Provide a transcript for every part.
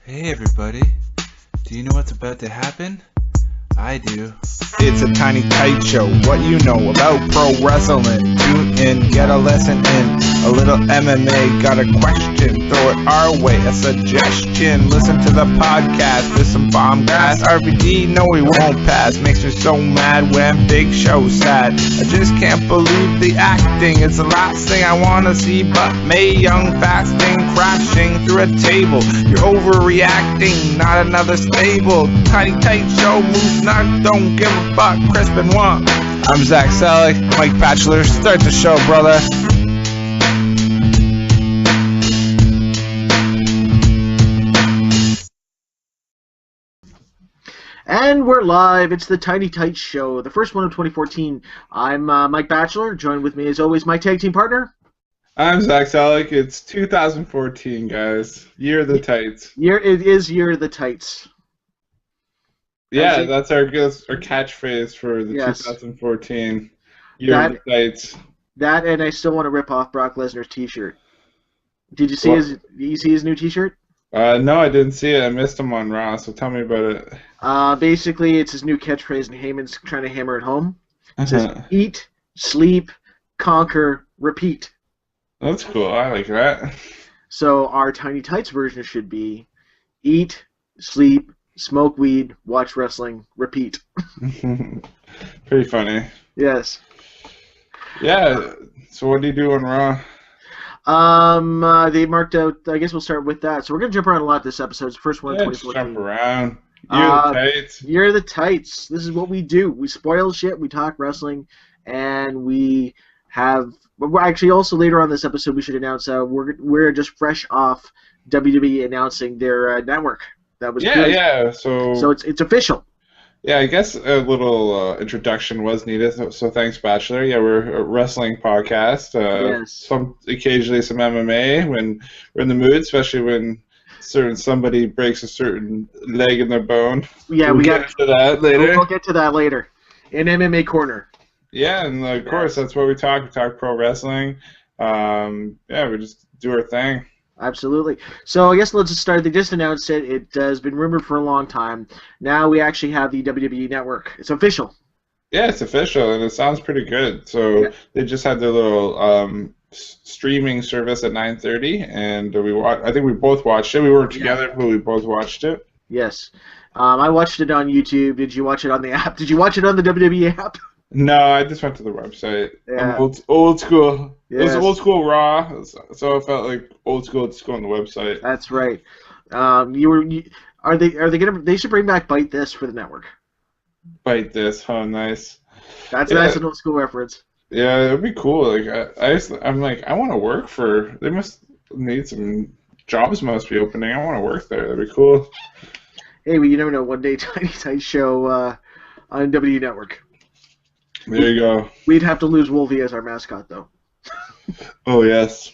Hey everybody, do you know what's about to happen? I do. It's a tiny tight show. What you know about pro wrestling? Tune in, get a lesson in a little MMA. Got a question? Throw it our way. A suggestion? Listen to the podcast. There's some bomb gas. RVD, no, we won't pass. Makes me so mad when Big Show's sad. I just can't believe the acting. It's the last thing I wanna see, but Mae Young fasting, crashing through a table. You're overreacting, not another stable. Tiny tight show, moves not, don't give a fuck. Crispin one. I'm Zach Salick, Mike Batchelor. Start the show, brother. And we're live. It's the Tiny Tight Show, the first one of 2014. I'm Mike Batchelor. Joined with me, as always, my tag team partner. I'm Zach Salick. It's 2014, guys. Year of the Tights. It is Year of the Tights. Yeah, that's our catchphrase for the 2014 Year of the Tights. That, and I still want to rip off Brock Lesnar's T-shirt. Did you see his new T-shirt? No, I didn't see it. I missed him on Raw, so tell me about it. Basically, it's his new catchphrase, and Heyman's trying to hammer it home. It says, eat, sleep, conquer, repeat. That's cool. I like that. So our Tiny Tights version should be eat, sleep, smoke weed, watch wrestling, repeat. Pretty funny. Yes. Yeah. So what do you do on Raw? They marked out. I guess we'll start with that. So we're gonna jump around a lot this episode. It's the first one of 2014. Jump around. Year of the Tights. Year of the Tights. This is what we do. We spoil shit. We talk wrestling, and we have. Well, actually, also later on this episode, we should announce we're just fresh off WWE announcing their network. That was good. Yeah. So it's official. Yeah, I guess a little introduction was needed. So thanks, Batchelor. Yeah, we're a wrestling podcast. Yes. Occasionally some MMA when we're in the mood, especially when somebody breaks a certain leg in their bone. Yeah, we'll get to that later. We'll get to that later in MMA Corner. Yeah, and of course that's what we talk. We talk pro wrestling. We just do our thing. Absolutely. So I guess let's just start. They just announced it. It has been rumored for a long time. Now we actually have the WWE Network. It's official. Yeah, it's official, and it sounds pretty good. So They just had their little streaming service at 9:30, and I think we both watched it. We weren't together, but we both watched it. Yes. I watched it on YouTube. Did you watch it on the app? Did you watch it on the WWE app? No, I just went to the website. Yeah. I'm old school. Yes. It was old school Raw, so I felt like old school just go on the website. That's right. Are they gonna? They should bring back Bite This for the network. Bite This, huh? Nice. That's an old school reference. Yeah, it'd be cool. Like I'm like, I want to work for. They must need some jobs. Must be opening. I want to work there. That'd be cool. Hey, well, you never know. One day, Tiny Tight Show on WWE Network. There you go. We'd have to lose Wolvie as our mascot, though. Oh yes.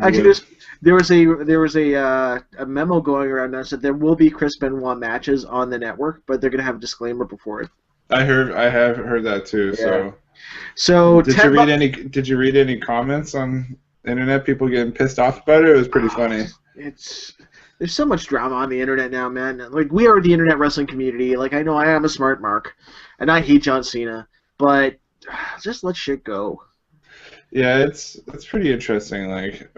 Actually, there was a memo going around that said there will be Chris Benoit matches on the network, but they're gonna have a disclaimer before it. I have heard that too. Yeah. So did you read any comments on the internet? People getting pissed off about it. It was pretty funny. There's so much drama on the internet now, man. Like, we are the internet wrestling community. Like, I know I am a smart mark, and I hate John Cena, but just let shit go. Yeah, it's pretty interesting. Like,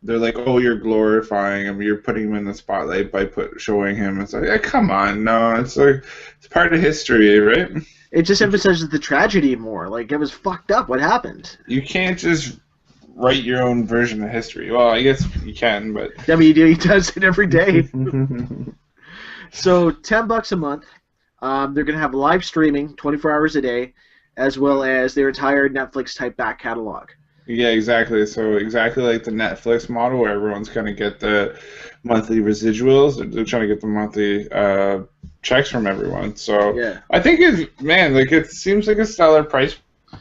they're like, oh, you're glorifying him, you're putting him in the spotlight by showing him. It's like, come on, no, it's like it's part of history, right? It just emphasizes the tragedy more. Like, it was fucked up. What happened? You can't just write your own version of history. Well, I guess you can, but WWE does it every day. So $10 a month. They're gonna have live streaming 24 hours a day, as well as their entire Netflix type back catalog. Yeah, exactly. So exactly like the Netflix model, where everyone's gonna get the monthly residuals. They're trying to get the monthly checks from everyone. So yeah. I think it seems like a stellar price.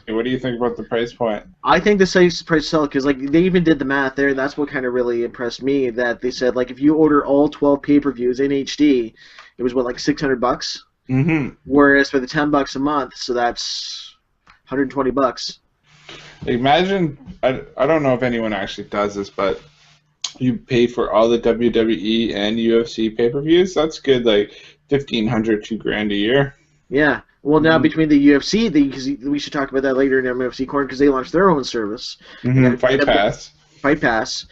What do you think about the price point? I think the price sell because like they even did the math there, and that's what kind of really impressed me. That they said like if you order all 12 pay-per-views in HD, it was like $600. Mm-hmm. Whereas for the $10 a month, so that's $120. Imagine, I don't know if anyone actually does this, but You pay for all the WWE and UFC pay-per-views. That's good, like 1,500 $2,000 a year. Yeah. Well, now between the UFC, because we should talk about that later in MFC Corner, because they launched their own service. And Fight Pass. Fight Pass.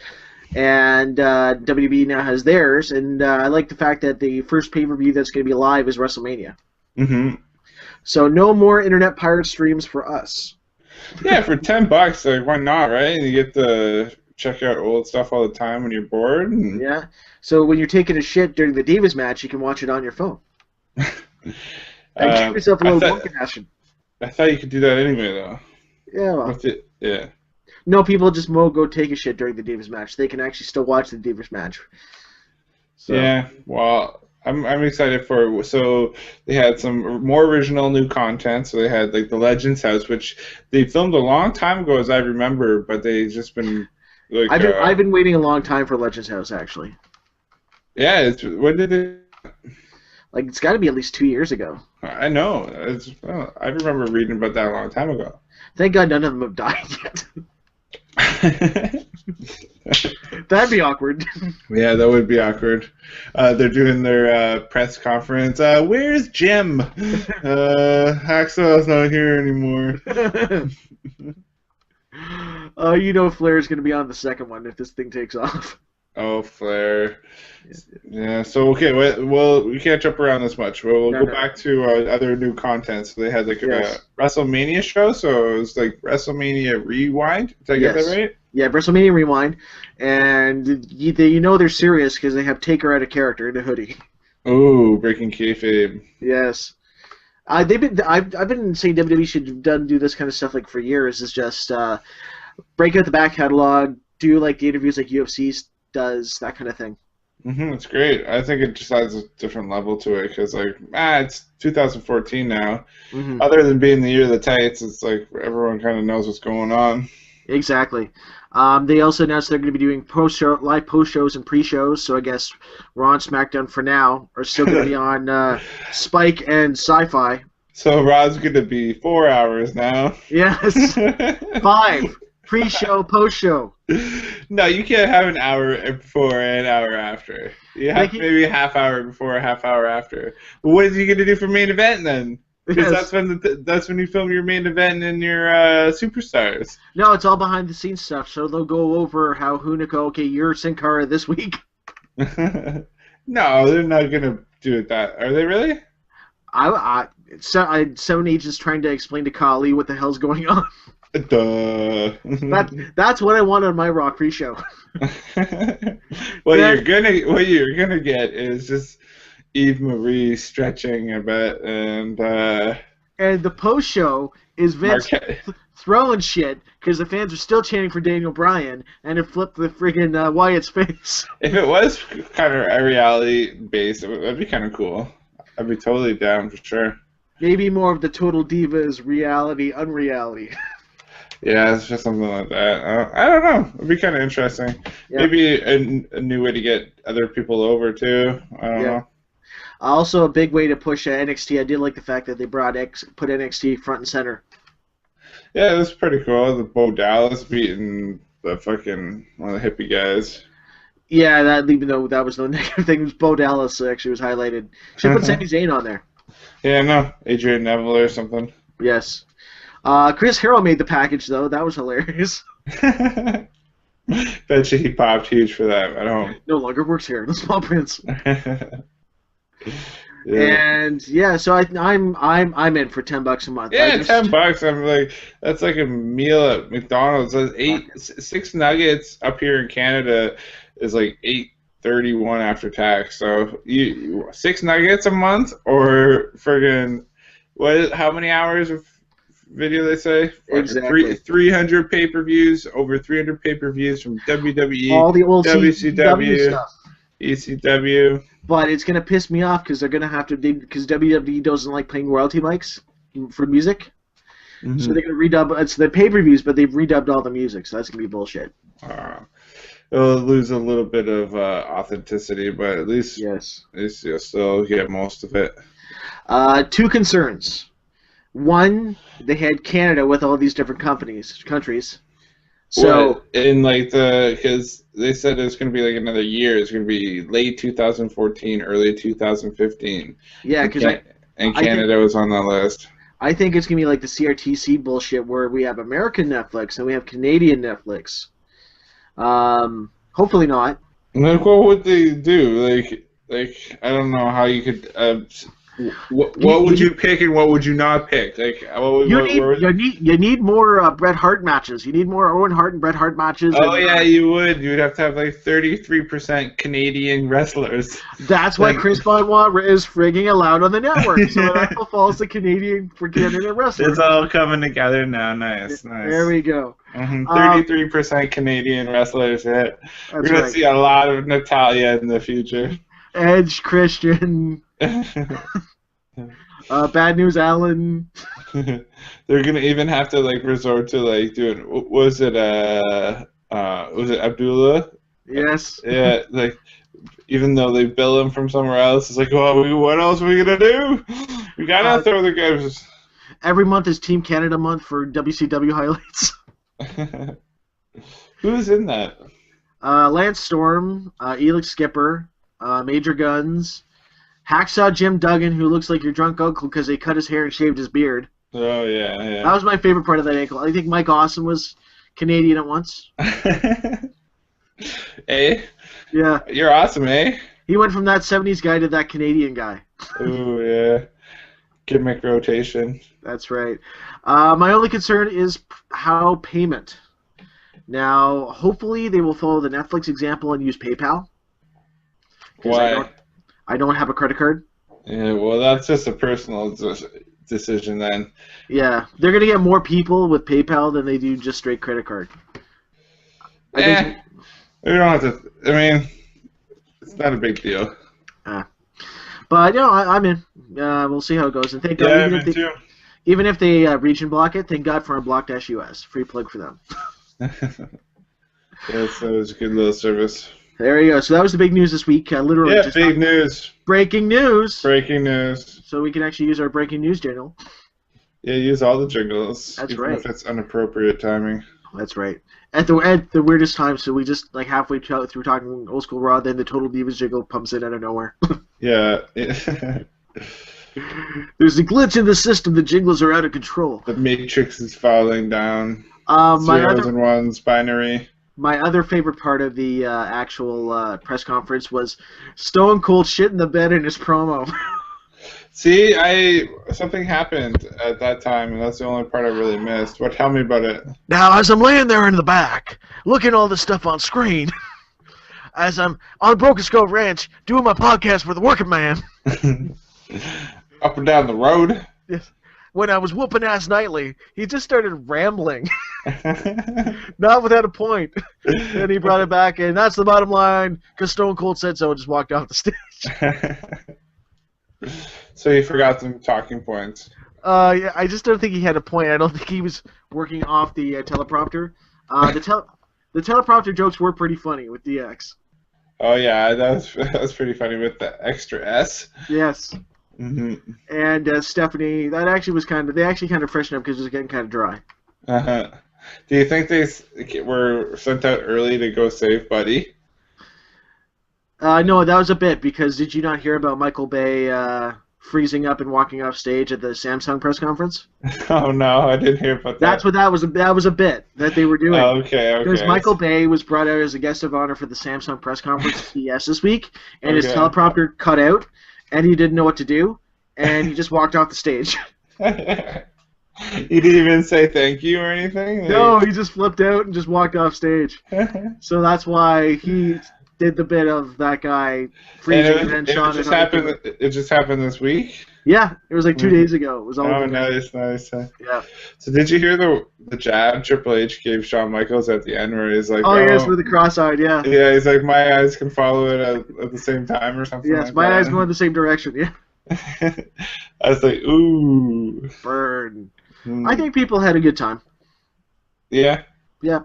And WWE now has theirs. And I like the fact that the first pay-per-view that's going to be live is WrestleMania. So no more internet pirate streams for us. Yeah, for $10, like why not, right? You get to check out old stuff all the time when you're bored. And... Yeah. So when you're taking a shit during the Divas match, you can watch it on your phone. And give yourself a little monkey action. I thought you could do that anyway, though. Yeah. Well, yeah. No, people just won't go take a shit during the Divas match. They can actually still watch the Divas match. So. Yeah. Well, I'm excited for it. So they had some more original new content. So they had like the Legends House, which they filmed a long time ago, as I remember, but they've just been like. I've been waiting a long time for Legends House, actually. Yeah. When did it? Like, it's got to be at least 2 years ago. I know. I remember reading about that a long time ago. Thank God none of them have died yet. That'd be awkward. Yeah, that would be awkward. They're doing their press conference. Where's Jim? Hacksaw's not here anymore. You know Flair's going to be on the second one if this thing takes off. Oh, Flair. Yeah, so, okay, well, we can't jump around this much. We'll go back to other new content. So they had, like, a WrestleMania show, so it was, like, WrestleMania Rewind. Did I get that right? Yeah, WrestleMania Rewind. And you know they're serious because they have Taker out of character in a hoodie. Ooh, breaking kayfabe. Yes. I've been saying WWE should do this kind of stuff, like, for years. Is just break out the back catalog, do, like, the interviews like UFC does, that kind of thing. It's great. I think it just adds a different level to it because, like, it's 2014 now. Other than being the year of the tights, it's like everyone kind of knows what's going on. Exactly. They also announced they're going to be doing live post shows and pre-shows. So I guess Raw and SmackDown for now are still going to be on Spike and Sci-Fi. So Raw's going to be 4 hours now. Yes, 5 pre-show, post-show. No, you can't have an hour before and an hour after. You have maybe a half hour before, a half hour after. But what are you going to do for main event then? Because that's when you film your main event and your superstars. No, it's all behind the scenes stuff. So they'll go over how Hunico, okay, you're Sin Cara this week. No, they're not going to do it that. Are they really? Seven Agents trying to explain to Kali what the hell's going on. Duh. That's what I want on my Raw pre-show. What you're gonna get is just Eve Marie stretching a bit, and the post-show is Vince throwing shit because the fans are still chanting for Daniel Bryan, and it flipped the friggin' Wyatt's face. If it was kind of a reality base, that'd be kind of cool. I'd be totally down for sure. Maybe more of the Total Divas reality, unreality. Yeah, it's just something like that. I don't know. It'd be kind of interesting. Yeah. Maybe a new way to get other people over, too. I don't know. Also, a big way to push NXT. I did like the fact that they put NXT front and center. Yeah, that's pretty cool. The Bo Dallas beating the fucking one of the hippie guys. Yeah, even though that was the negative thing, Bo Dallas actually was highlighted. Should put Sami Zayn on there. Yeah, no. Adrian Neville or something. Yes. Chris Hero made the package, though. That was hilarious. Bet you he popped huge for that at home. No longer works here. The Small Prince. And so I'm in for $10 a month. Yeah, $10. I'm like, that's like a meal at McDonald's. That's 6 nuggets up here in Canada is like $8.31 after tax. So you 6 nuggets a month or friggin' how many hours of video they say? Exactly. 300 pay-per-views, over 300 pay-per-views from WWE, all the old WCW stuff. ECW. But it's going to piss me off because they're going to have to because WWE doesn't like playing royalty mics for music. So they're going to redub. It's the pay-per-views, but they've redubbed all the music, so that's going to be bullshit. It'll lose a little bit of authenticity, but at least you'll still get most of it. 2 concerns. One, they had Canada with all these different countries. So in like because they said it's going to be like another year. It's going to be late 2014, early 2015. yeah, because And Canada was on that list. I think it's gonna be like the CRTC bullshit where we have American Netflix and we have Canadian Netflix. Hopefully not. Like, what would they do? Like I don't know how you could. What would you pick and what would you not pick? Like, you need more Bret Hart matches. You need more Owen Hart and Bret Hart matches. Oh yeah, you would. You'd have to have like 33% Canadian wrestlers. That's why Chris Benoit is frigging allowed on the network. So it all falls to Canadian wrestlers. It's all coming together now. Nice. There we go. 33% Canadian wrestlers. Yeah. We're gonna see a lot of Natalia in the future. Edge, Christian. Bad News Allen. They're gonna even have to like resort to like doing was it Abdullah? Yes. Yeah, like even though they bill him from somewhere else, it's like, well, what else are we gonna do? We gotta throw the guys. Every month is Team Canada month for WCW highlights. Who's in that? Lance Storm, Elix Skipper, Major Guns. Hacksaw Jim Duggan, who looks like your drunk uncle because they cut his hair and shaved his beard. Oh, yeah. That was my favorite part of that ankle. I think Mike Awesome was Canadian at once. Eh? Yeah. You're awesome, eh? He went from that 70s guy to that Canadian guy. Ooh, yeah. Gimmick rotation. That's right. My only concern is how payment. Now, hopefully they will follow the Netflix example and use PayPal. Why? I don't have a credit card. Yeah, well, that's just a personal decision then. Yeah, they're going to get more people with PayPal than they do just straight credit card. We don't have to. I mean, it's not a big deal. But, I'm in. We'll see how it goes. And thank God, even if they region block it, thank God for Unblock-US. Free plug for them. Yes, that was a good little service. There you go. So that was the big news this week. Literally, just big news. Breaking news. Breaking news. So we can actually use our breaking news jingle. Yeah, use all the jingles. That's even right. If it's inappropriate timing. That's right. At the weirdest time, so we just like halfway through talking old school Raw, then the Total Divas jingle pumps in out of nowhere. Yeah. There's a glitch in the system. The jingles are out of control. The Matrix is falling down. Zeros and ones, binary. My other favorite part of the actual press conference was Stone Cold shit in the bed in his promo. See, something happened at that time, and that's the only part I really missed. Tell me about it. Now, as I'm laying there in the back, looking at all this stuff on screen, as I'm on Broken Skull Ranch doing my podcast for the working man. Up and down the road. Yes. When I was whooping ass nightly, he just started rambling. Not without a point. And he brought it back, and that's the bottom line, because Stone Cold said so and just walked off the stage. So he forgot some talking points. Yeah, I just don't think he had a point. I don't think he was working off the teleprompter. The teleprompter jokes were pretty funny with DX. Oh, yeah, that was pretty funny with the extra S. Yes. Mm-hmm. And Stephanie, that actually was they actually kind of freshened up because it was getting kind of dry. Uh-huh. Do you think they were sent out early to go save Buddy? No, that was a bit, because did you not hear about Michael Bay freezing up and walking off stage at the Samsung press conference? Oh, no, I didn't hear about that. That's what that was a bit that they were doing. Oh, okay. Because Michael Bay was brought out as a guest of honor for the Samsung press conference at CES this week, and his teleprompter cut out, and he didn't know what to do, and he just walked off the stage. He didn't even say thank you or anything? No, he just flipped out and just walked off stage. So that's why he did the bit of that guy freezing and then Sean. It just happened this week? Yeah, it was like 2 days ago. It was all. Oh, nice. Yeah. So did you hear the jab Triple H gave Shawn Michaels at the end, where he's like, "Oh, yes, with the cross-eyed, yeah." Yeah, he's like, "My eyes can follow it at the same time," or something. Yes, like my that. eyes go in the same direction. Yeah. I was like, ooh, burn. I think people had a good time. Yeah. Yeah.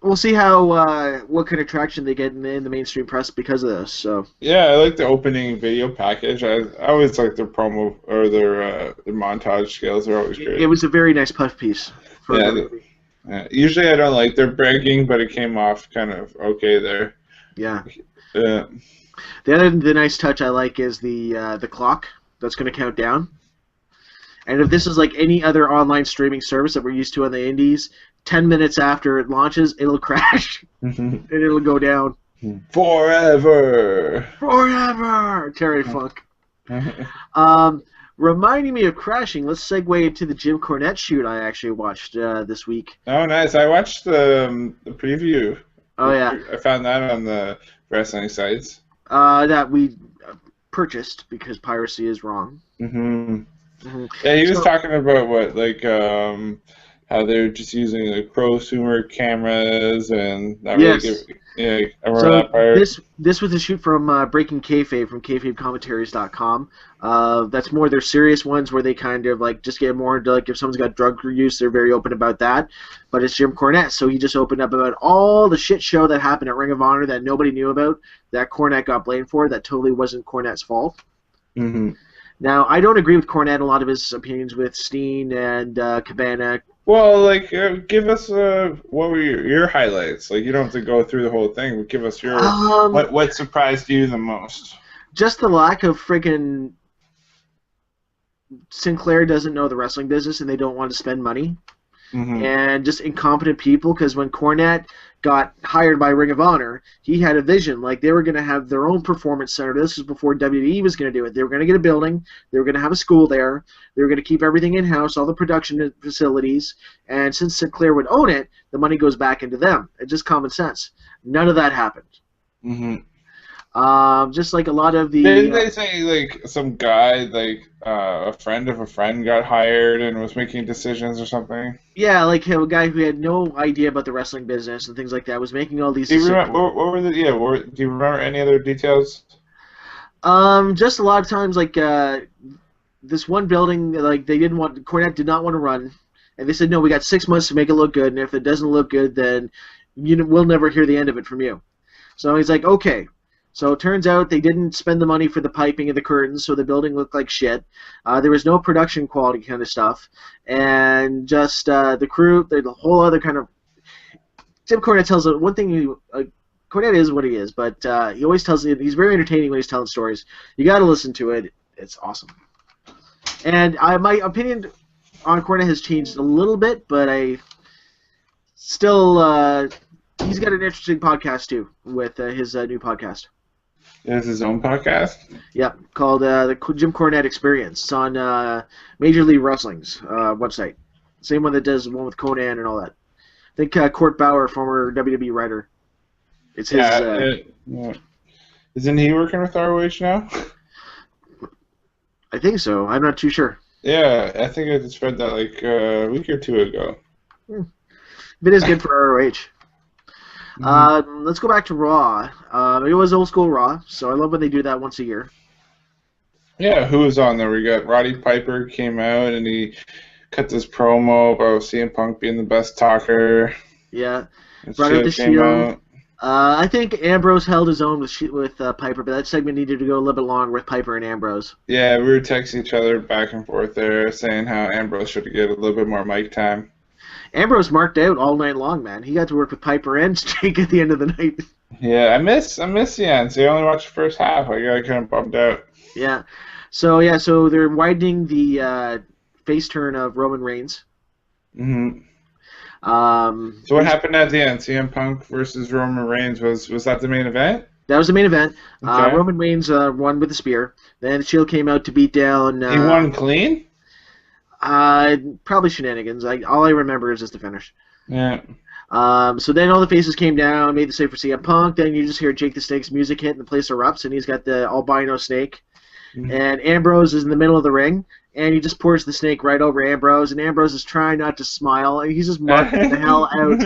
We'll see how what kind of traction they get in the mainstream press because of this. So. Yeah, I like the opening video package. I always like their promo or their montage skills. They're always great. It was a very nice puff piece. For the movie. Usually I don't like their bragging, but it came off kind of okay there. Yeah. Yeah. The nice touch I like is the clock that's going to count down. And if this is like any other online streaming service that we're used to on the indies, 10 minutes after it launches, it'll crash and it'll go down. Forever. Terry Funk. Reminding me of crashing, let's segue into the Jim Cornette shoot I actually watched this week. Oh, nice. I watched the preview. Oh, yeah. I found that on the wrestling sites. That we purchased because piracy is wrong. Yeah, he was talking about what, like, how they're just using like prosumer cameras and not really I remember that part. This was a shoot from Breaking Kayfabe from kayfabecommentaries.com. That's more their serious ones where they kind of like just get more into like if someone's got drug use, they're very open about that. But it's Jim Cornette, so he just opened up about all the shit show that happened at Ring of Honor that nobody knew about, that Cornette got blamed for, that totally wasn't Cornette's fault. Now, I don't agree with Cornette in a lot of his opinions with Steen and Cabana. Well, like, give us what were your highlights? Like, you don't have to go through the whole thing, but give us your what surprised you the most. Just the lack of friggin' Sinclair doesn't know the wrestling business and they don't want to spend money. And just incompetent people, because when Cornette got hired by Ring of Honor, he had a vision. Like, they were going to have their own performance center. This was before WWE was going to do it. They were going to get a building. They were going to have a school there. They were going to keep everything in-house, all the production facilities. And since Sinclair would own it, the money goes back into them. It's just common sense. None of that happened. Just like a lot of the... Didn't they say, like, some guy, like, a friend of a friend got hired and was making decisions or something? Yeah, like a guy who had no idea about the wrestling business and things like that was making all these decisions. Do you remember any other details? Just a lot of times, like, this one building, like, Cornette did not want to run. And they said, no, we got 6 months to make it look good, and if it doesn't look good, then we'll never hear the end of it from you. So he's like, okay. So it turns out they didn't spend the money for the piping and the curtains, so the building looked like shit. There was no production quality kind of stuff. And just the crew, the whole other kind of... Jim Cornette tells us one thing, Cornette is what he is, but he always tells you, he's very entertaining when he's telling stories. You got to listen to it. It's awesome. And my opinion on Cornette has changed a little bit, but I still... he's got an interesting podcast, too, with his new podcast. He has his own podcast? Yep, called the Jim Cornette Experience. It's on Major League Wrestling's website. Same one that does the one with Conan and all that. I think Court Bauer, former WWE writer. It's his... Isn't he working with ROH now? I think so. I'm not too sure. Yeah, I think I just read that like a week or two ago. It is good for ROH. Let's go back to Raw. It was old school Raw, so I love when they do that once a year. Yeah, who was on there? We got Roddy Piper came out and he cut this promo about CM Punk being the best talker. Yeah, brought out the Shield. I think Ambrose held his own with Piper, but that segment needed to go a little bit longer with Piper and Ambrose. Yeah, we were texting each other back and forth there, saying how Ambrose should get a little bit more mic time. Ambrose marked out all night long, man. He got to work with Piper and Jake at the end of the night. Yeah, I miss Jens. I only watched the first half. I got kind of bummed out. Yeah. So they're widening the face turn of Roman Reigns. So what happened at the end? CM Punk versus Roman Reigns, was that the main event? That was the main event. Okay. Roman Reigns won with the spear. Then the Shield came out to beat down... he won clean? Probably shenanigans. All I remember is just the finish. Yeah. So then all the faces came down, made the save for CM Punk. Then you just hear Jake the Snake's music hit and the place erupts, and he's got the albino snake. And Ambrose is in the middle of the ring, and he just pours the snake right over Ambrose, and Ambrose is trying not to smile, and he's just marking the hell out.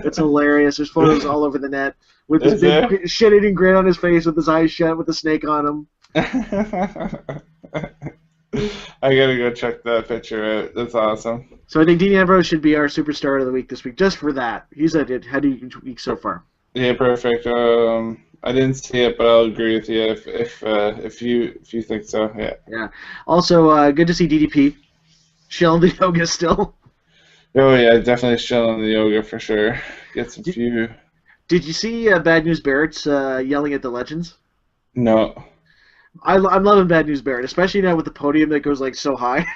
It's hilarious. There's photos all over the net with this big shit-eating grin on his face with his eyes shut with the snake on him. I gotta go check that picture out. That's awesome. So I think Dean Ambrose should be our superstar of the week this week, just for that. He's had a week so far. Yeah, perfect. I didn't see it, but I'll agree with you if you think so. Yeah. Yeah. Also, good to see DDP. Chilling the yoga still. Oh yeah, definitely still in the yoga for sure. Get some few. Did you see Bad News Barrett's yelling at the legends? No. I'm loving Bad News Barrett, especially now with the podium that goes like so high.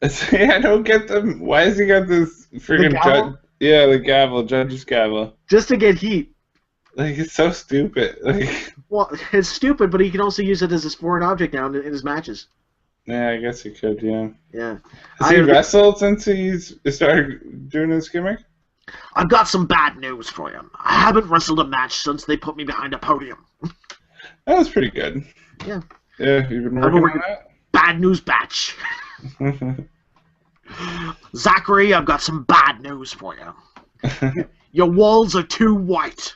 I don't get them. Why has he got this freaking judge? Yeah, the gavel, judge's gavel. Just to get heat. Like, it's so stupid. Like, well, it's stupid, but he can also use it as his foreign object now in his matches. Yeah, I guess he could. Yeah. Yeah. Has he wrestled since he's started doing his gimmick? I've got some bad news for you. I haven't wrestled a match since they put me behind a podium. That was pretty good. Yeah. Yeah, you've been working on that? Bad news batch. Zachary, I've got some bad news for you. Your walls are too white.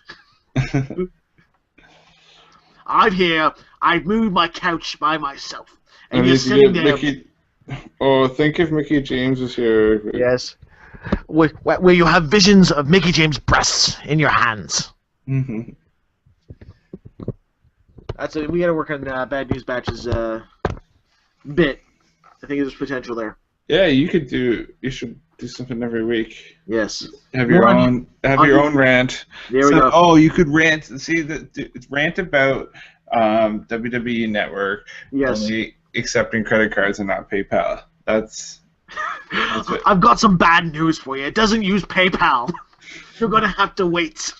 I've moved my couch by myself. And you're sitting there. Think if Mickey James was here. Yes. Where you have visions of Mickey James' breasts in your hands. Mm-hmm. That's it. We got to work on Bad News Batch's bit. I think there's potential there. Yeah, you should do something every week. Yes. Have your own rant. There we go. Oh, you could rant. See, rant about WWE Network. Yes. Only accepting credit cards and not PayPal. That's it. I've got some bad news for you. It doesn't use PayPal. You're gonna have to wait.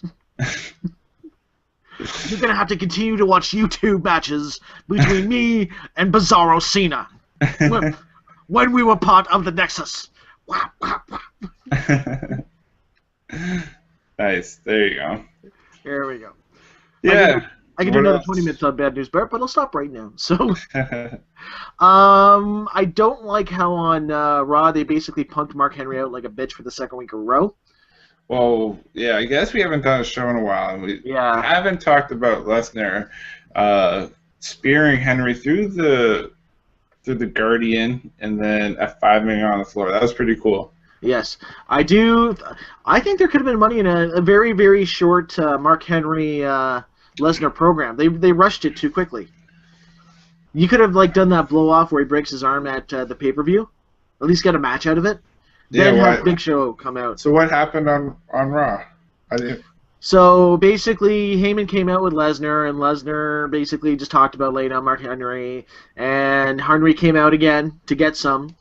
You're gonna have to continue to watch YouTube matches between me and Bizarro Cena when we were part of the Nexus. Wah, wah, wah. Nice. There you go. There we go. Yeah. I can do another 20 minutes on Bad News Barrett, but I'll stop right now. So, I don't like how on Raw they basically punked Mark Henry out like a bitch for the second week in a row. Well, yeah, I guess we haven't done a show in a while. We haven't talked about Lesnar spearing Henry through the Guardian and then F5ing on the floor. That was pretty cool. Yes, I do. I think there could have been money in a very, very short Mark Henry Lesnar program. They rushed it too quickly. You could have done that blow off where he breaks his arm at the pay-per-view. At least get a match out of it. Then have Big Show come out. So what happened on Raw? So basically, Heyman came out with Lesnar, and Lesnar basically just talked about laying out Mark Henry, and Henry came out again to get some,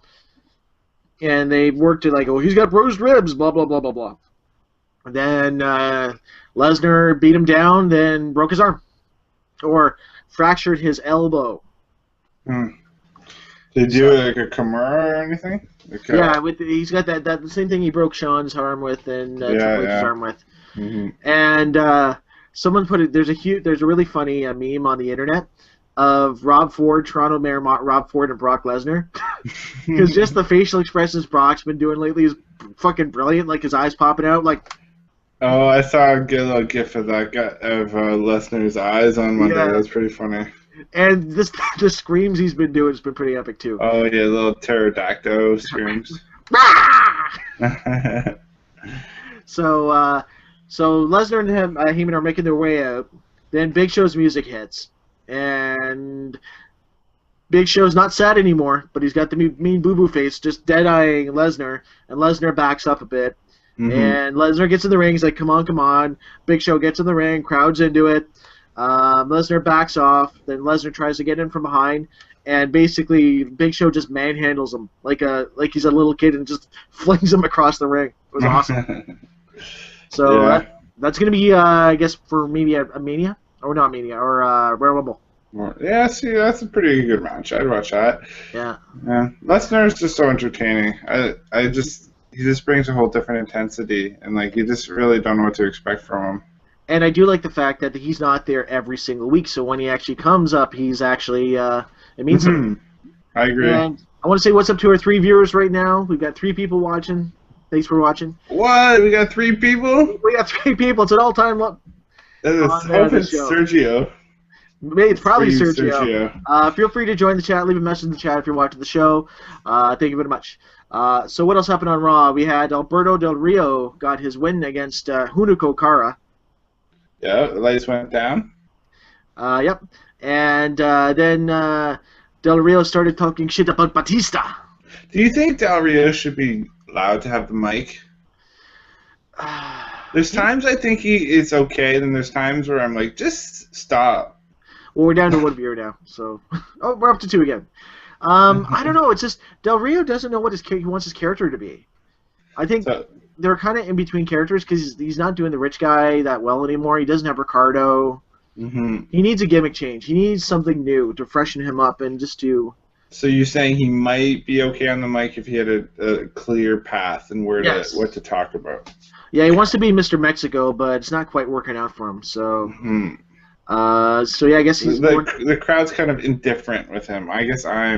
and they worked it he's got bruised ribs, blah blah blah blah blah. And then Lesnar beat him down, then broke his arm, or fractured his elbow. Did you do a Kimura or anything? Yeah, he's got that the same thing he broke Sean's arm with and Triple H's arm with. Mm-hmm. And someone put it. There's a really funny meme on the internet of Rob Ford, Toronto Mayor Rob Ford, and Brock Lesnar, because just the facial expressions Brock's been doing lately is fucking brilliant. Like his eyes popping out, like. Oh, I saw a good little gif of that guy of Lesnar's eyes on Monday. Yeah. That was pretty funny. And the screams he's been doing has been pretty epic too. Oh yeah, little pterodactyl screams. So Lesnar and Heyman are making their way out. Then Big Show's music hits, and Big Show's not sad anymore, but he's got the mean boo-boo face, just dead-eyeing Lesnar, and Lesnar backs up a bit. Mm-hmm. And Lesnar gets in the ring. He's like, "Come on, come on!" Big Show gets in the ring, crowd's into it. Lesnar backs off. Then Lesnar tries to get in from behind, and basically Big Show just manhandles him like he's a little kid and just flings him across the ring. It was awesome. So yeah. That's gonna be, I guess, for maybe a Mania or not Mania or Royal Rumble. Yeah, see, that's a pretty good match. I'd watch that. Yeah. Yeah. Lesnar is just so entertaining. He just brings a whole different intensity, and you just really don't know what to expect from him. And I do like the fact that he's not there every single week, so when he actually comes up, he's actually, it means something. I agree. And I want to say what's up to our 3 viewers right now. We've got 3 people watching. Thanks for watching. What? We got 3 people? We got 3 people. It's an all-time look. It's Sergio. It's probably Sergio. Feel free to join the chat. Leave a message in the chat if you're watching the show. Thank you very much. So what else happened on Raw? We had Alberto Del Rio got his win against Hunico Kara. Yeah, the lights went down. Yep. And then Del Rio started talking shit about Batista. Do you think Del Rio should be allowed to have the mic? There's times I think he is okay, and then there's times where I'm like, just stop. Well, we're down to 1 viewer now, so oh, we're up to 2 again. I don't know. It's just Del Rio doesn't know what he wants his character to be. I think they're kind of in between characters because he's not doing the rich guy that well anymore. He doesn't have Ricardo. Mm-hmm. He needs a gimmick change. He needs something new to freshen him up and just to. So you're saying he might be okay on the mic if he had a clear path and what to talk about? Yeah, he wants to be Mr. Mexico, but it's not quite working out for him. So, so yeah, I guess he's the crowd's kind of indifferent with him. I guess I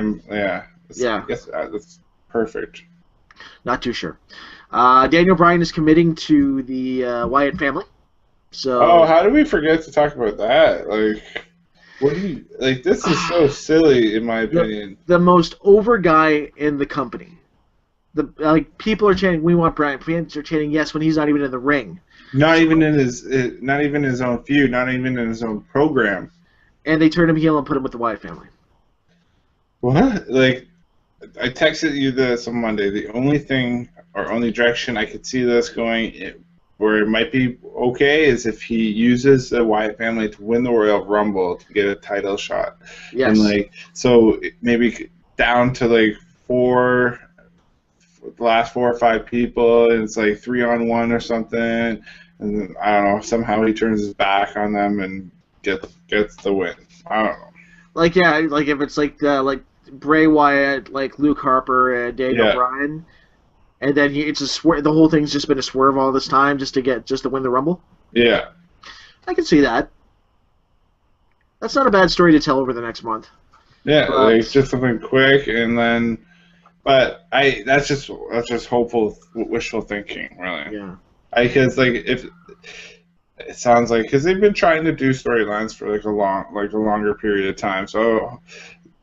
guess that's perfect. Not too sure. Daniel Bryan is committing to the Wyatt family. So. How did we forget to talk about that? Like, what do you like? This is so silly, in my opinion. The most over guy in the company. People are chanting, "We want Bryan." Fans are chanting yes when he's not even in the ring. Not even in his own feud. Not even in his own program. And they turned him heel and put him with the Wyatt family. What? Like, I texted you this on Monday. The only thing or only direction I could see this going, where it might be okay, is if he uses the Wyatt family to win the Royal Rumble to get a title shot. Yes. And so maybe down to the last 4 or 5 people, and it's 3-on-1 or something, and then, I don't know, somehow he turns his back on them and gets the win. I don't know. If it's Bray Wyatt, Luke Harper, and Daniel Bryan, and then it's a swerve. The whole thing's just been a swerve all this time just to win the Rumble. Yeah, I can see that. That's not a bad story to tell over the next month. Yeah, it's just something quick, and then. But that's just hopeful, wishful thinking, really. Yeah. Because if it sounds because they've been trying to do storylines for a longer period of time, so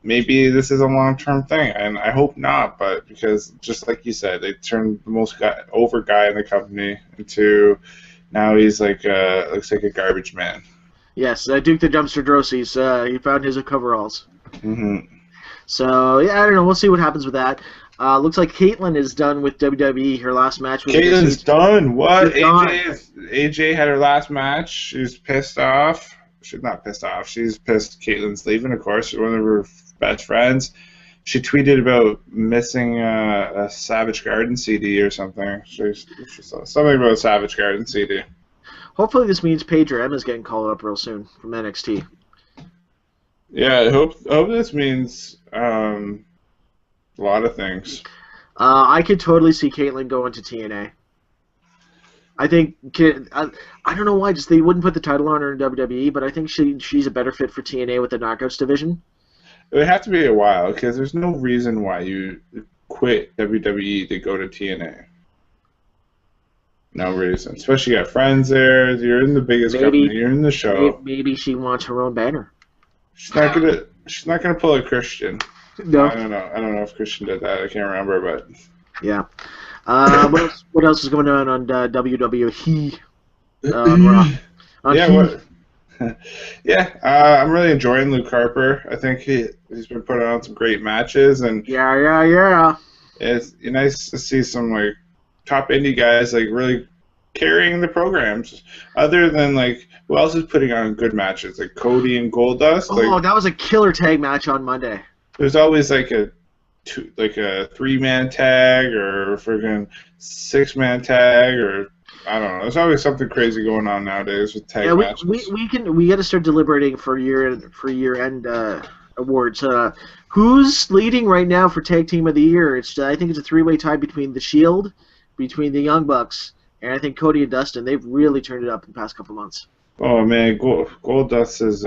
maybe this is a long-term thing, and I hope not. But because just like you said, they turned the most over guy in the company into now he's looks like a garbage man. Yes, Duke the Dumpster Drosys. He found his coveralls. Mm-hmm. So, yeah, I don't know. We'll see what happens with that. Looks like Caitlyn is done with WWE. Her last match was... Caitlyn's done? What? AJ had her last match. She's pissed off. She's not pissed off. She's pissed Caitlyn's leaving, of course. She's one of her best friends. She tweeted about missing a Savage Garden CD or something. She saw something about a Savage Garden CD. Hopefully this means Paige or Emma's getting called up real soon from NXT. Yeah, I hope this means a lot of things. I could totally see Caitlyn going to TNA. I think I don't know why they wouldn't put the title on her in WWE, but I think she's a better fit for TNA with the Knockouts division. It would have to be a while because there's no reason why you quit WWE to go to TNA. No reason. Especially you got friends there. You're in the biggest company. You're in the show. Maybe she wants her own banner. She's not gonna pull a Christian. No. I don't know if Christian did that. I can't remember, but yeah. What else is going on WWE? I'm really enjoying Luke Harper. I think he's been putting on some great matches, and yeah. It's nice to see some top indie guys really carrying the programs. Other than who else is putting on good matches? Cody and Goldust. That was a killer tag match on Monday. There's always a 3-man tag or a friggin' 6-man tag or I don't know. There's always something crazy going on nowadays with tag matches. We got to start deliberating for year-end awards. Who's leading right now for Tag Team of the Year? I think it's a 3-way tie between The Shield, between the Young Bucks, and I think Cody and Dustin. They've really turned it up in the past couple months. Oh man, Goldust is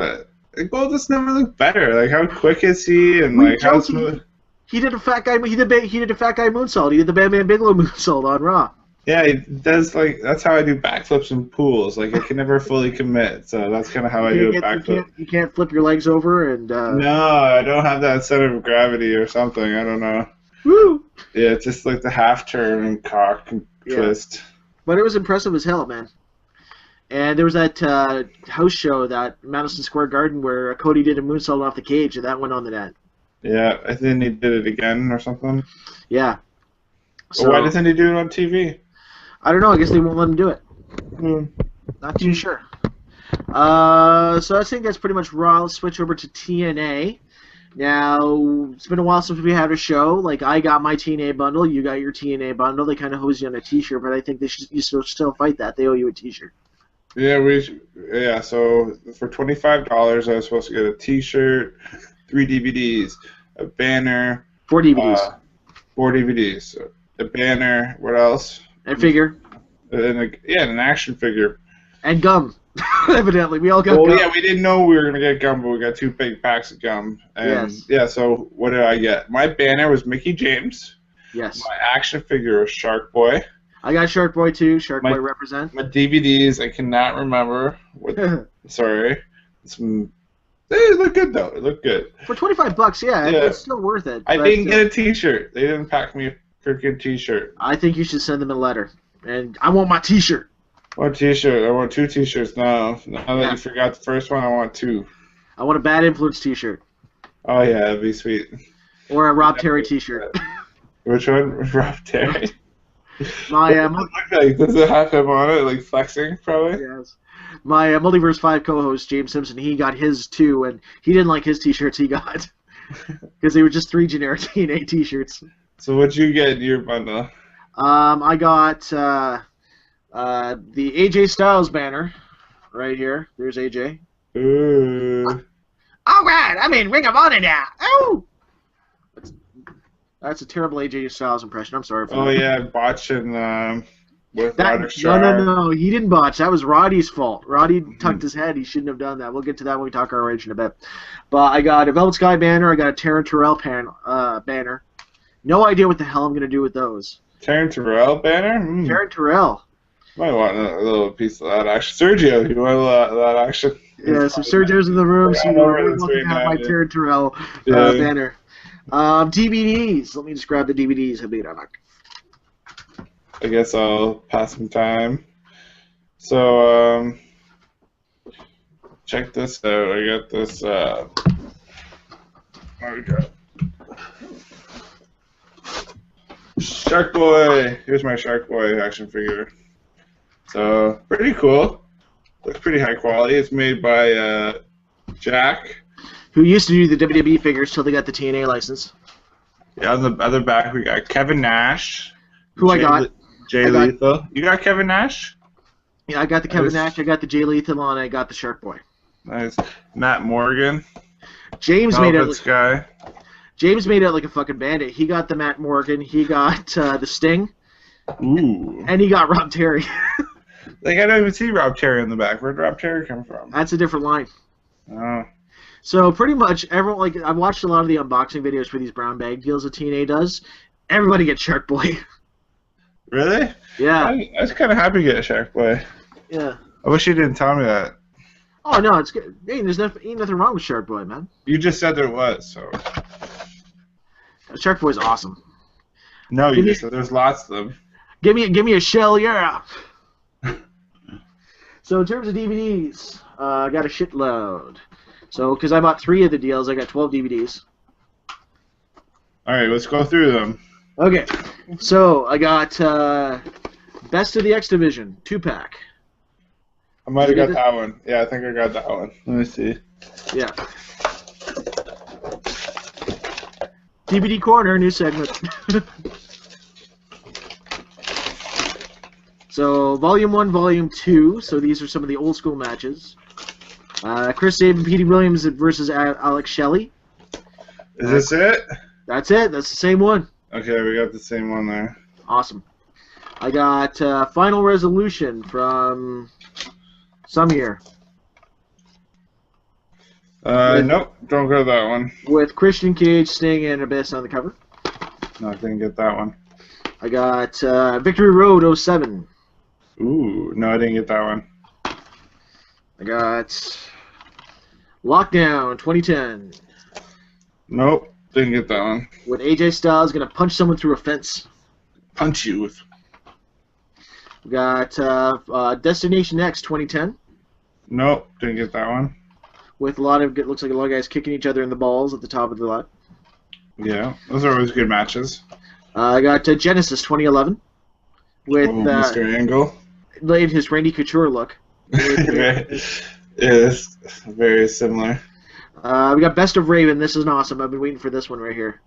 Goldust never looked better. How quick is he and how smooth? He did a fat guy. He did a fat guy moonsault. He did the Bam Bam Bigelow moonsault on Raw. Yeah, he does that's how I do backflips in pools. I can never fully commit, so that's kind of how I do a backflip. You can't flip your legs over and. No, I don't have that center of gravity or something. I don't know. Woo! Yeah, it's just the half turn and cock and twist. But it was impressive as hell, man. And there was that house show, that Madison Square Garden, where Cody did a moonsault off the cage, and that went on the net. Yeah, I think he did it again or something. Yeah. So why doesn't he do it on TV? I don't know. I guess they won't let him do it. Not too sure. So I think that's pretty much Raw. Let's switch over to TNA. Now, it's been a while since we had a show. Like, I got my TNA bundle, you got your TNA bundle. They kind of hose you on a T-shirt, but I think you should still fight that. They owe you a T-shirt. Yeah, so for $25, I was supposed to get a T-shirt, 3 DVDs, a banner. 4 DVDs. 4 DVDs. A banner, what else? And figure. And an action figure. And gum. Evidently, we all got gum. Yeah, we didn't know we were going to get gum, but we got 2 big packs of gum. And yes. Yeah, so what did I get? My banner was Mickey James. Yes. My action figure was Shark Boy. I got Shark Boy too. Shark Boy represent. My DVDs, I cannot remember. Sorry. They look good, though. It looked good. For $25, yeah, it's still worth it. I didn't get a T-shirt. They didn't pack me a freaking T-shirt. I think you should send them a letter. And I want my T-shirt. What T-shirt? I want 2 T-shirts now. Now that you forgot the first one, I want 2. I want a Bad Influence T-shirt. Oh, yeah, that'd be sweet. Or a Rob Terry T-shirt. Which one? Rob Terry? My, does it have him on it, like flexing, probably? Yes. My Multiverse 5 co-host, James Simpson, he got his too, and he didn't like his T-shirts he got. Because they were just 3 generic TNA T-shirts. So what'd you get in your bundle? I got the AJ Styles banner right here. There's AJ. Ooh. All right, I'm in Ring of Honor now. Oh! That's a terrible AJ Styles impression. I'm sorry for that. Yeah, botching with Ryder No, he didn't botch. That was Roddy's fault. Roddy tucked his head. He shouldn't have done that. We'll get to that when we talk ROH in a bit. But I got a Velvet Sky banner. I got a Taryn Terrell banner. No idea what the hell I'm going to do with those. Taryn Terrell banner? Taryn Terrell. Might want a little piece of that action. Sergio, you want a little of that action? Yeah, so Sergio's in the room, so you're looking at my Taryn Terrell banner. DVDs. Let me just grab the DVDs. I guess I'll pass some time. So, check this out. I got this, Shark Boy. Here's my Shark Boy action figure. So, pretty cool. Looks pretty high quality. It's made by Jack, who used to do the WWE figures till they got the TNA license. Yeah, on the other back we got Kevin Nash. Who I got. Jay Lethal. You got Kevin Nash? Yeah, I got the Kevin Nash, I got the Jay Lethal, and I got the Shark Boy. Nice. Matt Morgan. James made it. Guy. James made it like a fucking bandit. He got the Matt Morgan. He got the Sting. Ooh. And he got Rob Terry. Like, I don't even see Rob Terry in the back. Where'd Rob Terry come from? That's a different line. Oh. So pretty much everyone, like, I've watched a lot of the unboxing videos for these brown bag deals that TNA does. Everybody gets Shark Boy. Really? Yeah. I was kind of happy to get a Shark Boy. Yeah. I wish you didn't tell me that. Oh no, it's good. Hey, there's ain't nothing wrong with Shark Boy, man. You just said there was, so. Shark Boy's awesome. No, you just said there's lots of them. Give me a shell, yeah. So in terms of DVDs, I got a shitload. So because I bought 3 of the deals, I got 12 DVDs. All right, let's go through them. Okay, so I got Best of the X Division 2-pack. I might have got that one. Yeah, I think I got that one. Let me see. Yeah. DVD Corner, new segment. So, Volume 1, Volume 2. So, these are some of the old school matches. Chris Sabin, Petey Williams versus Alex Shelley. Is this it? That's it. That's the same one. Okay, we got the same one there. Awesome. I got Final Resolution from some year. Nope, don't go that one. With Christian Cage, Sting, and Abyss on the cover. No, I didn't get that one. I got Victory Road 07. Ooh, no, I didn't get that one. I got Lockdown 2010. Nope, didn't get that one. When AJ Styles is going to punch someone through a fence. Punch you with. We got Destination X 2010. Nope, didn't get that one. With a lot of, it looks like a lot of guys kicking each other in the balls at the top of the lot. Yeah, those are always good matches. I got Genesis 2011 with Mr. Angle. laid his Randy Couture look. Yes, very similar. We got Best of Raven. This is awesome. I've been waiting for this one right here.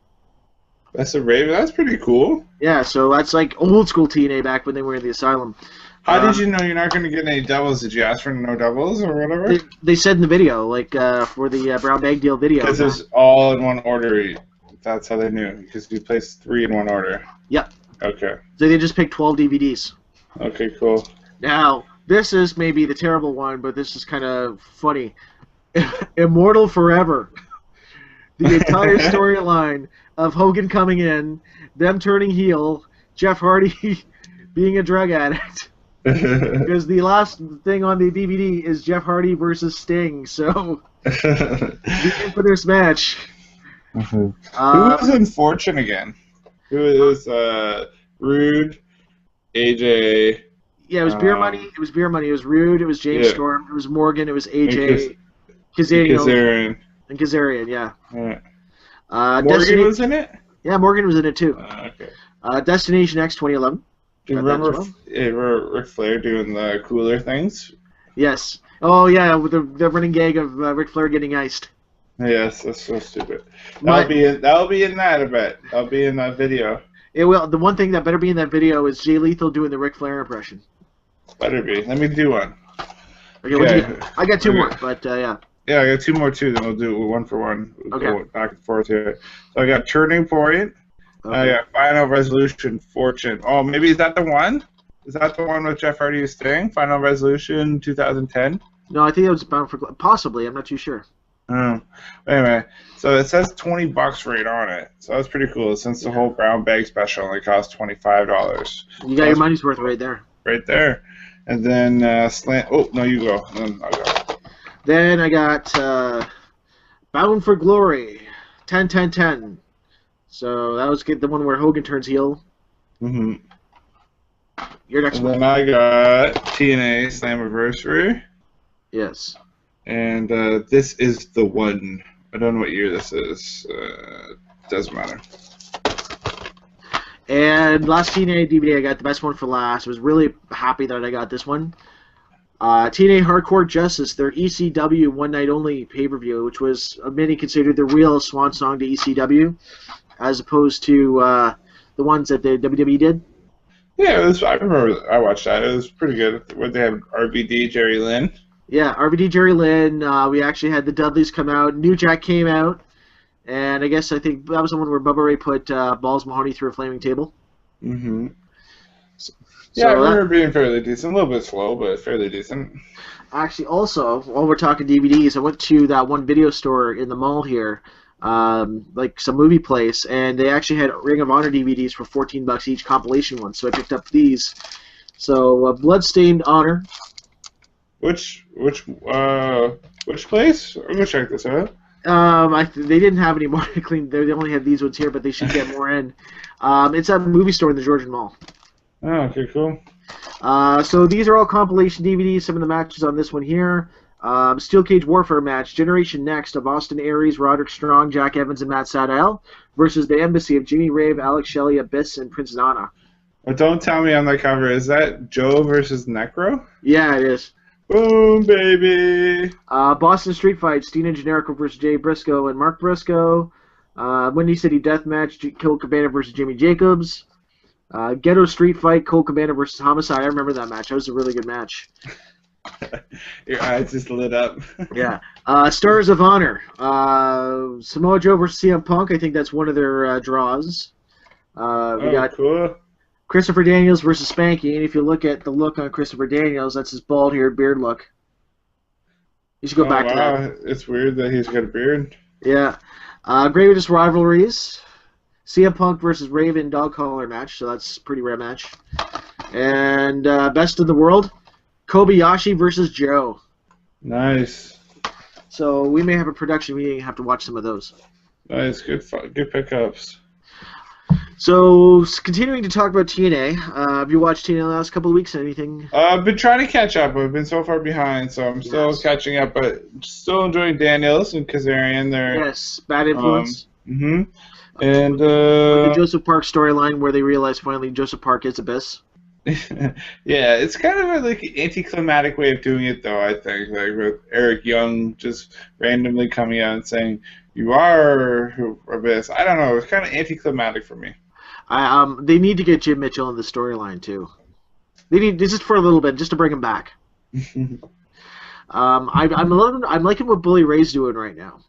That's a Raven. That's pretty cool. Yeah, so that's like old school TNA back when they were in the Asylum. How did you know you're not going to get any doubles? Did you ask for no doubles or whatever? They said in the video, like for the Brown Bag Deal video. Because it's all in one order. That's how they knew. Because you placed 3 in one order. Yep. Okay. So they just picked 12 DVDs. Okay, cool. Now, this is maybe the terrible one, but this is kind of funny. Immortal Forever. The entire storyline of Hogan coming in, them turning heel, Jeff Hardy being a drug addict. Because the last thing on the DVD is Jeff Hardy versus Sting, so the infamous match. Who was in Fortune again? Who was Rude, AJ? Yeah, it was Beer Money. It was Beer Money. It was Rude. It was James Storm. It was Morgan. It was AJ. Kazarian. And Kazarian, yeah. Morgan was in it? Yeah, Morgan was in it too. Okay. Destination X 2011. Do you remember Ric Flair doing the cooler things? Yes. Oh, yeah, with the running gag of Ric Flair getting iced. Yes, that's so stupid. That'll be in that, I bet. That'll be in that video. It will. The one thing that better be in that video is Jay Lethal doing the Ric Flair impression. Better be. Let me do one. Okay, I got 2 more, but yeah. Yeah, I got 2 more too. Then we'll do one for one. We'll go back and forth here. So I got Turning Point. Okay. I got Final Resolution, Fortune. Oh, maybe is that the one? Is that the one with Jeff Hardy and Sting? Final Resolution 2010? No, I think it was Bound for possibly. I'm not too sure. Oh. Anyway, so it says $20 right on it. So that's pretty cool. Since the whole brown bag special only cost $25. You got your money's worth right there. Right there. And then Slant. Oh no, you go. Then I'll go. Then I got Bound for Glory, 10-10-10. So that was the one where Hogan turns heel. Mm-hmm. Your next one. Then I got TNA Slammiversary. Yes. And this is the one. I don't know what year this is. Doesn't matter. And last TNA DVD, I got the best one for last. I was really happy that I got this one. TNA Hardcore Justice, their ECW One Night Only pay-per-view, which was many considered the real swan song to ECW, as opposed to the ones that the WWE did. Yeah, I remember I watched that. It was pretty good. Where they had RVD, Jerry Lynn. Yeah, RVD, Jerry Lynn. We actually had the Dudleys come out. New Jack came out. And I think that was the one where Bubba Ray put Balls Mahoney through a flaming table. Mm-hmm. Yeah, I remember being fairly decent. A little bit slow, but fairly decent. Actually, also, while we're talking DVDs, I went to that one video store in the mall here, like some movie place, and they actually had Ring of Honor DVDs for $14 each, compilation ones. So I picked up these. So Bloodstained Honor. Which place? I'm gonna check this out. They didn't have any more clean. They only had these ones here, but they should get more in. It's at a movie store in the Georgian Mall. Oh, okay, cool. So these are all compilation DVDs. Some of the matches on this one here. Steel Cage Warfare match, Generation Next of Austin Aries, Roderick Strong, Jack Evans, and Matt Sydal versus the Embassy of Jimmy Rave, Alex Shelley, Abyss, and Prince Nana. Well, don't tell me on the cover. Is that Joe versus Necro? Yeah, it is. Boom, baby! Boston Street Fight, Steen and Generico versus Jay Briscoe and Mark Briscoe. Windy City Deathmatch, Colt Cabana versus Jimmy Jacobs. Ghetto Street Fight, Colt Cabana versus Homicide. I remember that match. That was a really good match. Your eyes just lit up. Yeah. Stars of Honor. Samoa Joe versus CM Punk. I think that's one of their draws. We got cool. Christopher Daniels versus Spanky, and if you look at the look on Christopher Daniels, that's his bald-haired beard look. You should go back to that. It's weird that he's got a beard. Yeah. Greatest Rivalries. CM Punk versus Raven dog collar match, so that's a pretty rare match. And Best of the World, Kobayashi versus Joe. Nice. So we may have a production meeting and have to watch some of those. Nice, good pickups. So, continuing to talk about TNA, have you watched TNA the last couple of weeks? Anything? I've been trying to catch up. I've been so far behind, so I'm still catching up, but still enjoying Daniels and Kazarian. Yes, Bad Influence. Mm-hmm. And Like the Joseph Park storyline where they realize finally Joseph Park is Abyss. yeah, it's kind of a like anticlimactic way of doing it, though. I think like with Eric Young just randomly coming out and saying you are Abyss. I don't know. It's kind of anticlimactic for me. They need to get Jim Mitchell in the storyline too. They need this is for a little bit just to bring him back. I'm liking what Bully Ray's doing right now.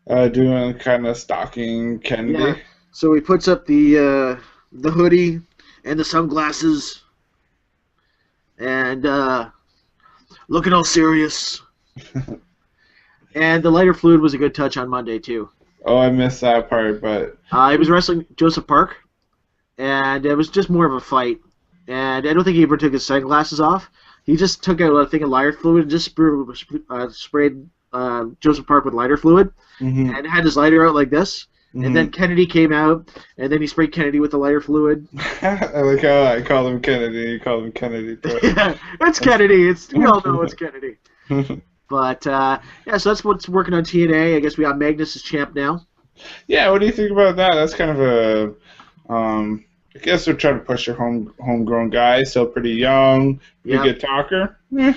Doing kind of stalking Kennedy. Yeah. So he puts up the hoodie and the sunglasses and looking all serious. And the lighter fluid was a good touch on Monday too. Oh, I missed that part, but He was wrestling Joseph Park, and it was just more of a fight. And I don't think he ever took his sunglasses off. He just took out a thing of lighter fluid and just sprayed Joseph Park with lighter fluid, and had his lighter out like this. And then Kennedy came out, and then he sprayed Kennedy with the lighter fluid. I like how I call him Kennedy. You call him Kennedy too. Yeah, it's Kennedy. We all know it's Kennedy. But yeah, so that's what's working on TNA. I guess we got Magnus as champ now. Yeah, what do you think about that? That's kind of a I guess they're trying to push their homegrown guy, still pretty young, pretty good talker. Hey,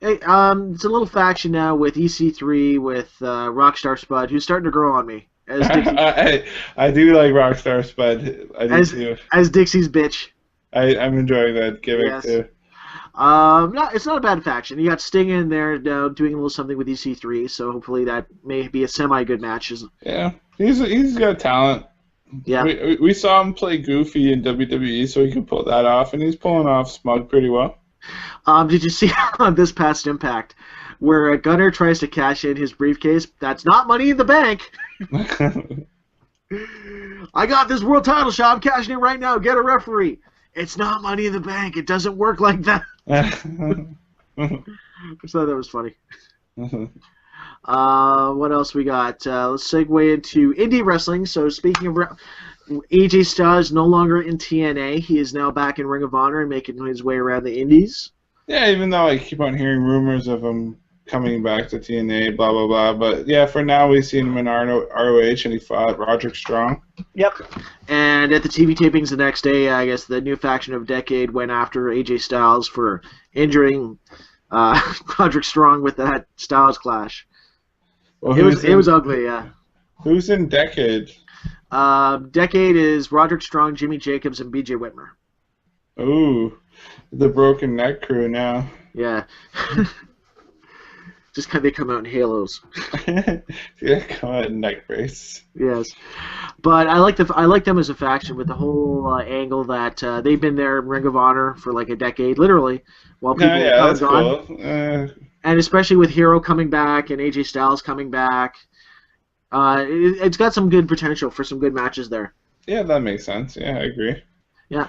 it's a little faction now with EC3, with Rockstar Spud, who's starting to grow on me. As I do like Rockstar Spud. I do too. As Dixie's bitch. I'm enjoying that gimmick too. No, it's not a bad faction. You got Sting in there now doing a little something with EC3, so hopefully that may be a semi-good match. Yeah, he's got talent. Yeah, we saw him play Goofy in WWE, so he could pull that off, and he's pulling off Smug pretty well. Did you see on this past Impact where Gunner tries to cash in his briefcase? That's not Money in the Bank. I got this world title shot. I'm cashing in right now. Get a referee. It's not Money in the Bank. It doesn't work like that. I thought that was funny. What else we got? Let's segue into indie wrestling. So speaking of AJ Styles, no longer in TNA. He is now back in Ring of Honor and making his way around the indies. Yeah, even though I keep on hearing rumors of him coming back to TNA, blah, blah, blah. But yeah, for now we've seen him in ROH, and he fought Roderick Strong. Yep. And at the TV tapings the next day, I guess the new faction of Decade went after AJ Styles for injuring Roderick Strong with that Styles clash. Well, it was ugly, yeah. Who's in Decade? Decade is Roderick Strong, Jimmy Jacobs, and BJ Whitmer. Ooh, the Broken Neck crew now. Yeah. Just they come out in halos. Yeah, come out in neck brace. Yes, but I like them as a faction with the whole angle that they've been there in Ring of Honor for like a decade, literally, while people have gone. Cool. And especially with Hero coming back and AJ Styles coming back, it's got some good potential for some good matches there. Yeah, that makes sense. Yeah, I agree. Yeah.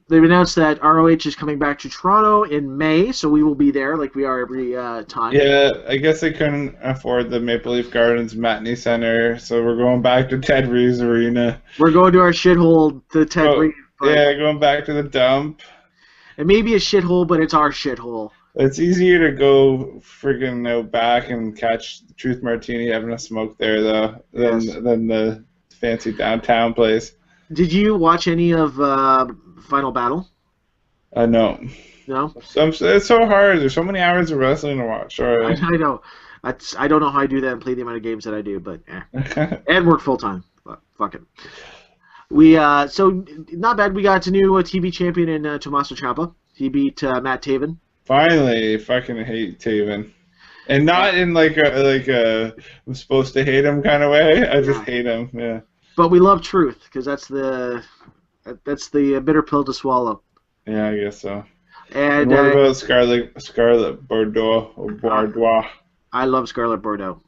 They've announced that ROH is coming back to Toronto in May, so we will be there like we are every time. Yeah, I guess they couldn't afford the Maple Leaf Gardens Matinee Center, so we're going back to Ted Reeves Arena. We're going to our shithole, the Ted Reeves. Yeah, going back to the dump. It may be a shithole, but it's our shithole. It's easier to go friggin' out back and catch Truth Martini having a smoke there, though, than the fancy downtown place. Did you watch any of Final Battle? No. No? It's so hard. There's so many hours of wrestling to watch. Right? I know. I don't know how I do that and play the amount of games that I do, but and work full time. Fuck it. We so not bad. We got a new TV champion in Tommaso Ciampa. He beat Matt Taven. Finally, fucking hate Taven, and not in like a I'm supposed to hate him kind of way. I just hate him. Yeah. But we love truth because that's the bitter pill to swallow. Yeah, I guess so. And what about Scarlett Bordeaux or Bordeaux? I love Scarlett Bordeaux.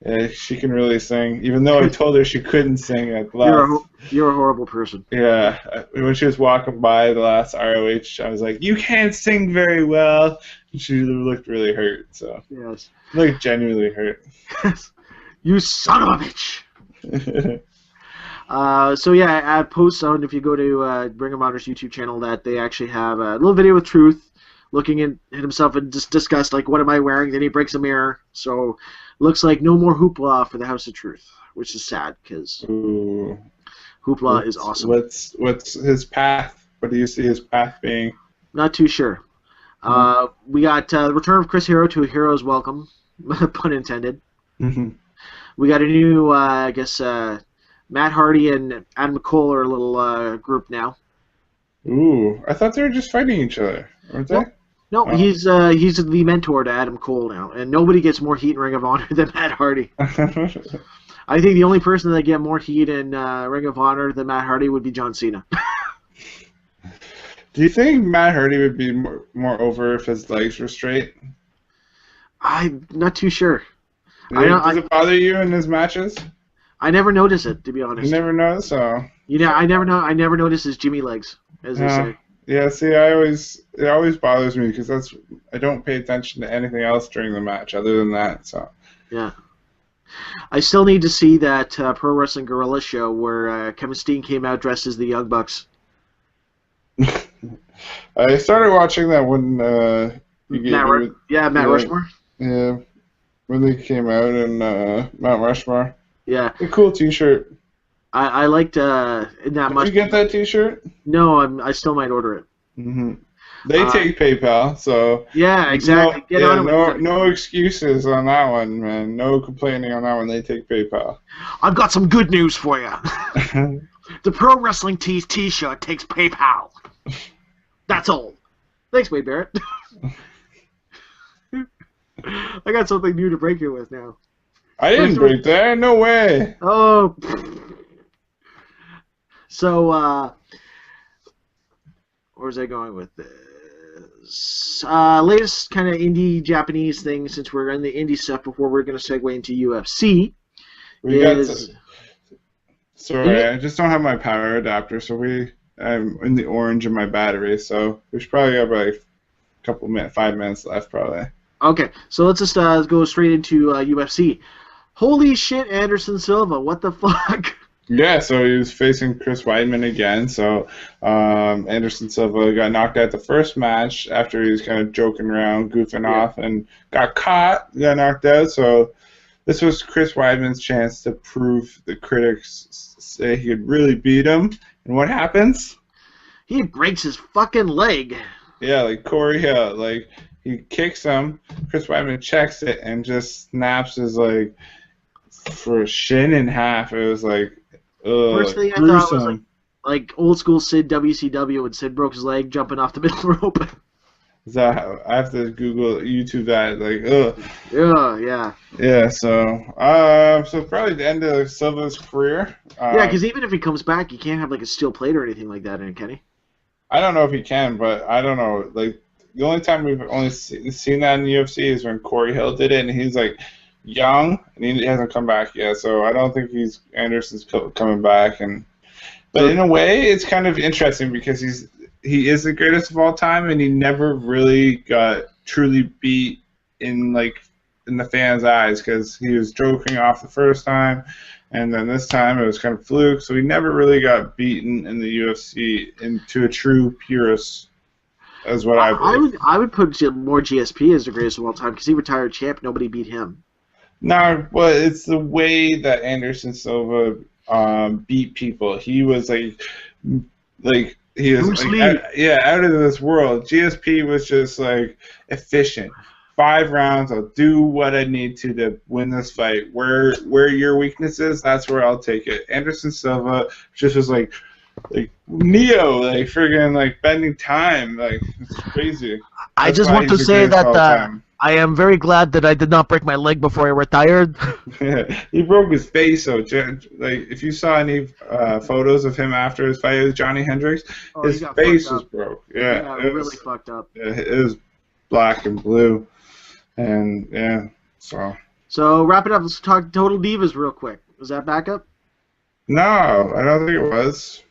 Yeah, she can really sing, even though I told her she couldn't sing at last. You're a horrible person. Yeah, when she was walking by the last ROH, I was like, "You can't sing very well." And she looked really hurt. So yes, like genuinely hurt. Yes, you son of a bitch. So yeah, I post on if you go to Ring of Honor's YouTube channel that they actually have a little video with Truth looking at himself and just discussed like, what am I wearing? Then he breaks a mirror. So looks like no more hoopla for the House of Truth, which is sad because Ooh. hoopla is awesome. What's his path? What do you see his path being? Not too sure. We got the return of Chris Hero to a hero's welcome, pun intended. Mm-hmm. We got a new, I guess, Matt Hardy and Adam Cole are a little group now. Ooh, I thought they were just fighting each other, weren't they? No, Oh. he's the mentor to Adam Cole now, and nobody gets more heat in Ring of Honor than Matt Hardy. I think the only person that get more heat in Ring of Honor than Matt Hardy would be John Cena. Do you think Matt Hardy would be more over if his legs were straight? I'm not too sure. Does it bother you in his matches? I never notice it, to be honest. You never notice, so. I never notice his Jimmy legs, as they say. Yeah, see, it always bothers me because I don't pay attention to anything else during the match other than that. So. Yeah. I still need to see that Pro Wrestling Guerrilla show where Kevin Steen came out dressed as the Young Bucks. I started watching that when Matt Rushmore. Yeah, when they came out in Mount Rushmore. Yeah. A cool T-shirt. I liked in that much. Did you get that T-shirt? No, I still might order it. Mm-hmm. They take PayPal, so yeah, exactly. No excuses on that one, man. No complaining on that one. They take PayPal. I've got some good news for you. The Pro Wrestling Tees T-shirt takes PayPal. That's all. Thanks, Wade Barrett. I got something new to break here with now. I didn't break that. No way. Oh. So, where's I going with this? Latest kind of indie Japanese thing, since we're in the indie stuff before we're going to segue into UFC. Sorry, I just don't have my power adapter, so I'm in the orange in my battery, so we should probably have like a couple minutes, 5 minutes left, probably. Okay, so let's just go straight into UFC. Holy shit, Anderson Silva! What the fuck? Yeah, so he was facing Chris Weidman again. So Anderson Silva got knocked out the first match after he was kind of joking around, goofing off, and got caught, got knocked out. So this was Chris Weidman's chance to prove the critics say he could really beat him. And what happens? He breaks his fucking leg. Yeah, like Corey Hill. Like, he kicks him, Chris Weidman checks it, and just snaps his, like, for a shin in half. It was like, first thing I thought was like old school Sid WCW when Sid broke his leg jumping off the middle rope. Is that I have to Google YouTube that, like, Yeah. Yeah, so probably the end of Silva's career. Yeah, because even if he comes back, he can't have like a steel plate or anything like that in it, can he? I don't know if he can, but I don't know. Like, the only time we've only seen that in the UFC is when Corey Hill did it, and he's like young, and he hasn't come back yet. So I don't think Anderson's coming back. But in a way, it's kind of interesting because he is the greatest of all time, and he never really got truly beat in the fans' eyes because he was joking off the first time, and then this time it was kind of fluke. So he never really got beaten in the UFC into a true purist, as what I believe. I would put more GSP as the greatest of all time because he retired champ. Nobody beat him. No, but it's the way that Anderson Silva beat people. He was like he was out of this world. GSP was just like efficient. 5 rounds, I'll do what I need to win this fight. Where your weakness is, that's where I'll take it. Anderson Silva just was like Neo, like friggin' like bending time, like it's crazy. I just want to say that I am very glad that I did not break my leg before I retired. Yeah, he broke his face. So, like, if you saw any photos of him after his fight with Johnny Hendricks, his face was broke. Yeah, it was really fucked up. It was black and blue, and yeah. So wrap it up. Let's talk Total Divas real quick. Was that backup? No, I don't think it was.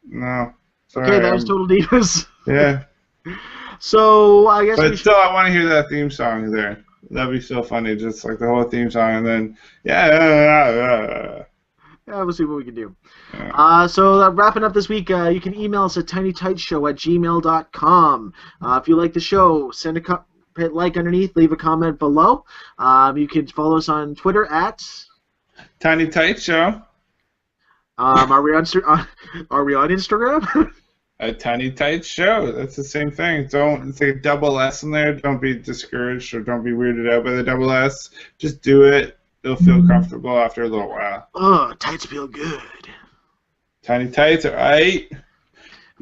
No. Sorry, okay, that was Total Divas. Yeah. So I guess. But still, I want to hear that theme song there. That'd be so funny, just like the whole theme song, and then yeah, we'll see what we can do. Yeah. So wrapping up this week, you can email us at tinytightshow@gmail.com. If you like the show, send a hit like underneath, leave a comment below. You can follow us on Twitter at Tiny Tight Show. are we on Instagram? A Tiny Tight Show. That's the same thing. It's like a double S in there. Don't be discouraged or don't be weirded out by the double S. Just do it. It'll feel comfortable after a little while. Oh, tights feel good. Tiny Tights are aight.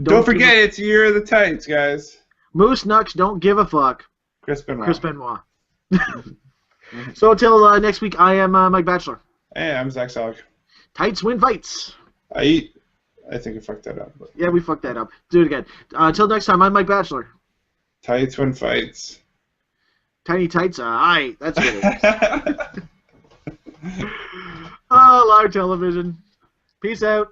Don't forget, it's Year of the Tights, guys. Moose Nux, don't give a fuck. Chris Benoit. Chris Benoit. So until next week, I am Mike Batchelor. Hey, I'm Zach Salk. Tights win fights. I think I fucked that up. But. Yeah, we fucked that up. Do it again. Until next time, I'm Mike Batchelor. Tights win fights. Tiny tights, aye. That's what it is. Oh, live television. Peace out.